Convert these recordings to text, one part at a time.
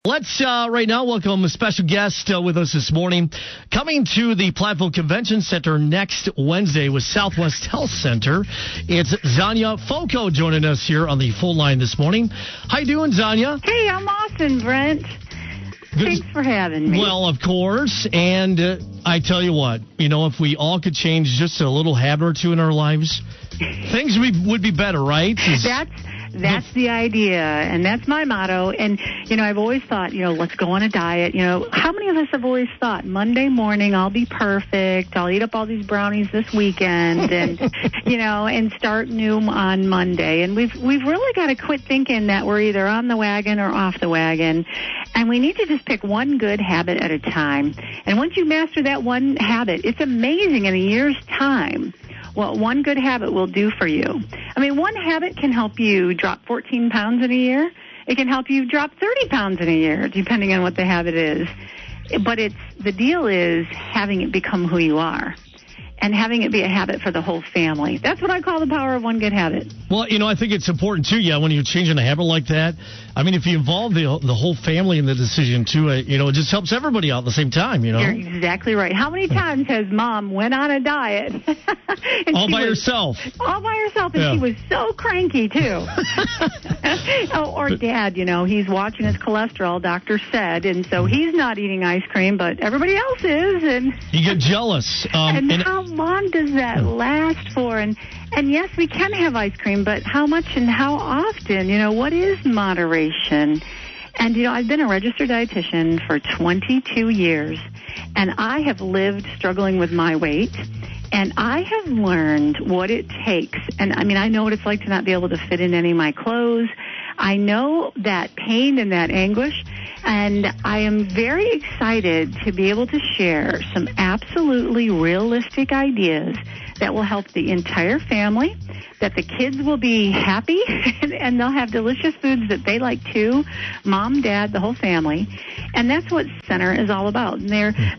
Let's right now welcome a special guest with us this morning. Coming to the Platteville Convention Center next Wednesday with Southwest Health Center. It's Zonya Foco joining us here on the phone line this morning. How you doing, Zonya? Hey, I'm awesome, Brent. Thanks for having me. Well, of course. And I tell you what, if we all could change just a little habit or two in our lives, things would be better, right? That's the idea, and that's my motto. And, I've always thought, let's go on a diet. How many of us have always thought, Monday morning, I'll be perfect, I'll eat up all these brownies this weekend, and, and start new on Monday. And we've really got to quit thinking that we're either on the wagon or off the wagon. And we need to just pick one good habit at a time. And once you master that one habit, it's amazing in a year's time what one good habit will do for you. I mean, one habit can help you drop 14 pounds in a year. It can help you drop 30 pounds in a year, depending on what the habit is. But the deal is having it become who you are and having it be a habit for the whole family. That's what I call the power of one good habit. Well, I think it's important, too, when you're changing a habit like that. I mean, if you involve the whole family in the decision, too, it just helps everybody out at the same time, You're exactly right. How many times has Mom went on a diet? All by herself. All by herself, and she was so cranky, too. Or Dad, he's watching his cholesterol, doctor said, and so he's not eating ice cream, but everybody else is. And you get jealous. And how long does that last for? And yes, we can have ice cream, but how much and how often? What is moderation? And, I've been a registered dietitian for 22 years, and I have lived struggling with my weight, and I have learned what it takes. And, I know what it's like to not be able to fit in any of my clothes. I know that pain and that anguish, and I am very excited to be able to share some absolutely realistic ideas that will help the entire family, that the kids will be happy, and they'll have delicious foods that they like too, Mom, Dad, the whole family. And that's what Center is all about. And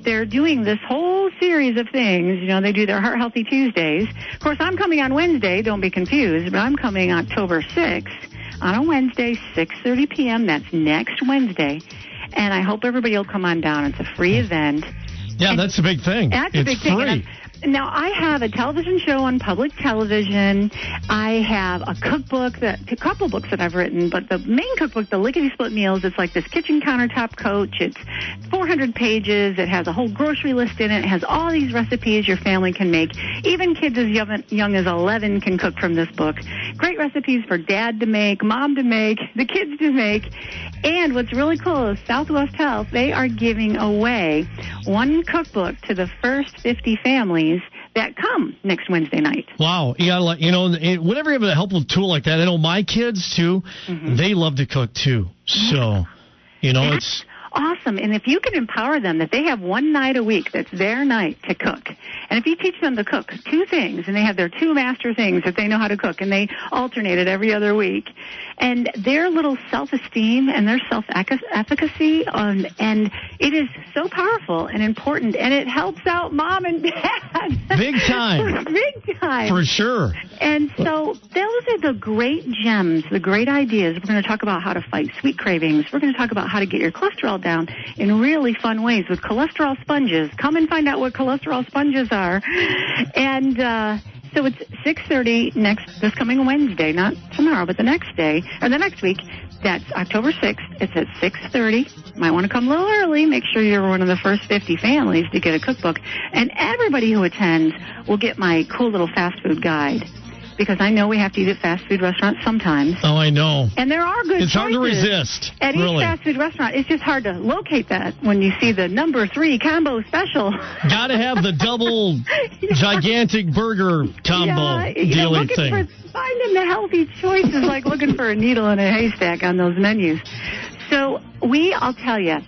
they're doing this whole series of things. They do their Heart Healthy Tuesdays. Of course, I'm coming on Wednesday, don't be confused, but I'm coming October 6th on a Wednesday, 6:30 p.m. That's next Wednesday. And I hope everybody will come on down. It's a free event. Yeah, and that's a big thing. That's a big thing. Now, I have a television show on public television. I have a couple books that I've written, but the main cookbook, The Lickety Split Meals, it's like this kitchen countertop coach. It's 400 pages. It has a whole grocery list in it. It has all these recipes your family can make. Even kids as young as 11 can cook from this book. Great recipes for Dad to make, Mom to make, the kids to make. And what's really cool is Southwest Health, they are giving away one cookbook to the first 50 families that come next Wednesday night. Wow. Whenever you have a helpful tool like that, I know my kids, too, they love to cook, too. So, it's awesome. And if you can empower them that they have one night a week that's their night to cook, and if you teach them to cook two things, and they have their two master things that they know how to cook, and they alternate it every other week, and their little self-esteem and their self-efficacy, and it is so powerful and important, and it helps out Mom and Dad. Big time. Big time. For sure. And so those are the great gems, the great ideas. We're going to talk about how to fight sweet cravings. We're going to talk about how to get your cholesterol down in really fun ways with cholesterol sponges. Come and find out what cholesterol sponges are. And so it's 6:30 this coming Wednesday, not tomorrow, but the next day, or the next week. That's October 6th. It's at 6:30. Might want to come a little early. Make sure you're one of the first 50 families to get a cookbook. And everybody who attends will get my cool little fast food guide. Because I know we have to eat at fast food restaurants sometimes. Oh, I know. And there are good choices. It's hard to resist. At each fast food restaurant, it's just hard to locate that when you see the number 3 combo special. Got to have the double gigantic burger combo dealing thing. Finding the healthy choices like looking for a needle in a haystack on those menus. So I'll tell you,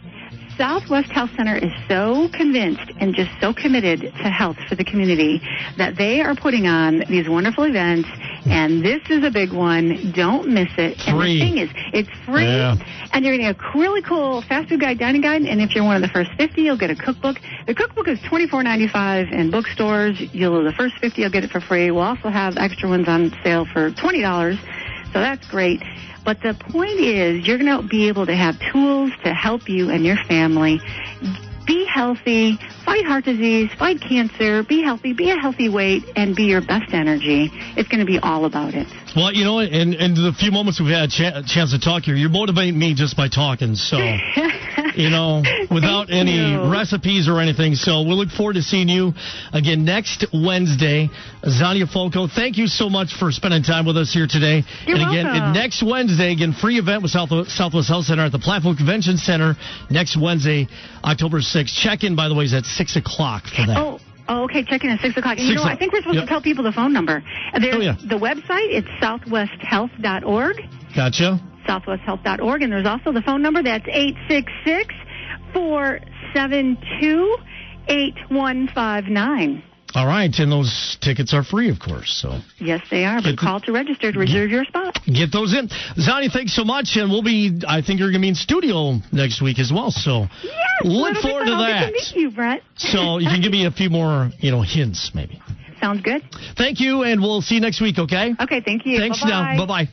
Southwest Health Center is so convinced and just so committed to health for the community that they are putting on these wonderful events, and this is a big one. Don't miss it. Free. And the thing is, it's free, and you're going to get a really cool fast food guide, dining guide, and if you're one of the first 50, you'll get a cookbook. The cookbook is $24.95 in bookstores. The first 50, you'll get it for free. We'll also have extra ones on sale for $20. So that's great. But the point is, you're going to be able to have tools to help you and your family be healthy, fight heart disease, fight cancer, be healthy, be a healthy weight, and be your best energy. It's going to be all about it. Well, you know, in the few moments we've had a chance to talk here, you're motivating me just by talking. So, you know, without any recipes or anything. So we'll look forward to seeing you again next Wednesday. Zonya Foco, thank you so much for spending time with us here today. You're and again, welcome. next Wednesday, again, free event with Southwest Health Center at the Platteville Convention Center next Wednesday, October 6th. Check-in, by the way, is at 6 o'clok for that. Oh, okay. Check in at 6 o'clock. And you know, I think we're supposed to tell people the phone number. There's the website. It's southwesthealth.org. Gotcha. Southwesthealth.org. And there's also the phone number. That's 866-472-8159. All right, and those tickets are free, of course. So yes, they are. But call to register to reserve your spot. Get those in. Zonya, thanks so much, and I think you're going to be in studio next week as well. So look forward to that. Good to meet you, Brett. So you can give me a few more, hints, maybe. Sounds good. Thank you, and we'll see you next week. Okay. Okay. Thank you. Thanks. Bye-bye. Now. Bye-bye.